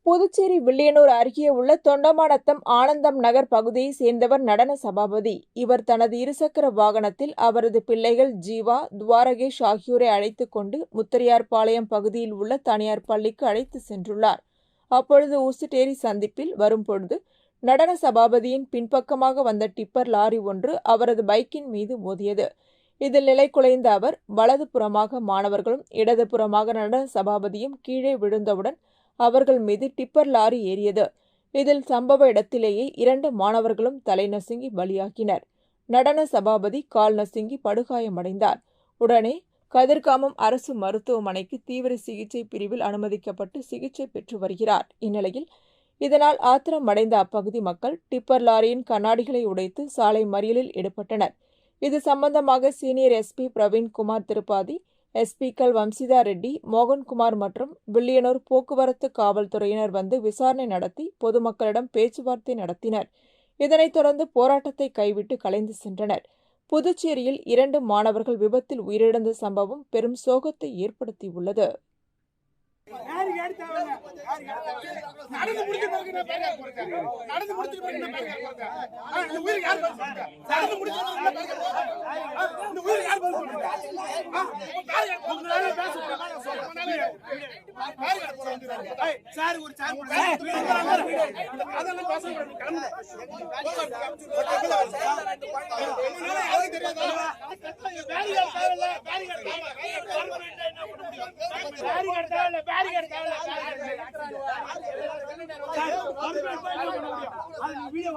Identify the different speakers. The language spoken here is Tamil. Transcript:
Speaker 1: புதுச்சேரி வில்லியனூர் அருகே உள்ள தொண்டமாநத்தம் ஆனந்தம் நகர் பகுதியை சேர்ந்தவர் நடன சபாபதி. இவர் தனது இருசக்கர வாகனத்தில் அவரது பிள்ளைகள் ஜீவா, துவாரகேஷ் ஆகியோரை அழைத்துக் கொண்டு முத்தரையார்பாளையம் பகுதியில் உள்ள தனியார் பள்ளிக்கு அழைத்து சென்றுள்ளார். அப்பொழுது ஊசுட்டேரி சந்திப்பில் வரும்பொழுது நடன சபாபதியின் பின்பக்கமாக வந்த டிப்பர் லாரி ஒன்று அவரது பைக்கின் மீது மோதியது. இதில் நிலைகுலைந்த அவர் வலது புறமாக மாணவர்களும் இடது புறமாக நடன சபாபதியும் கீழே விழுந்தவுடன் அவர்கள் மீது டிப்பர் லாரி ஏறியது. இதில் சம்பவ இடத்திலேயே 2 மாணவர்களும் தலை நசுங்கி பலியாகினர். நடன சபாபதி கால் நசுங்கி படுகாயமடைந்தார். உடனே கதிர்காமம் அரசு மருத்துவமனைக்கு தீவிர சிகிச்சை பிரிவில் அனுமதிக்கப்பட்டு சிகிச்சை பெற்று வருகிறார். இந்நிலையில் இதனால் ஆத்திரமடைந்த அப்பகுதி மக்கள் டிப்பர் லாரியின் கண்ணாடிகளை உடைத்து சாலை மறியலில் ஈடுபட்டனர். இது சம்பந்தமாக சீனியர் எஸ்பி பிரவீன்குமார் திரிபாதி, எஸ்பிக்கள் வம்சிதா ரெட்டி, மோகன்குமார் மற்றும் வில்லியனூர் போக்குவரத்து காவல்துறையினர் வந்து விசாரணை நடத்தி பொதுமக்களிடம் பேச்சுவார்த்தை நடத்தினர். இதனைத் தொடர்ந்து போராட்டத்தை கைவிட்டு கலைந்து சென்றனர். புதுச்சேரியில் 2 மாணவர்கள் விபத்தில் உயிரிழந்த சம்பவம் பெரும் சோகத்தை ஏற்படுத்தியுள்ளது.
Speaker 2: வீடியோ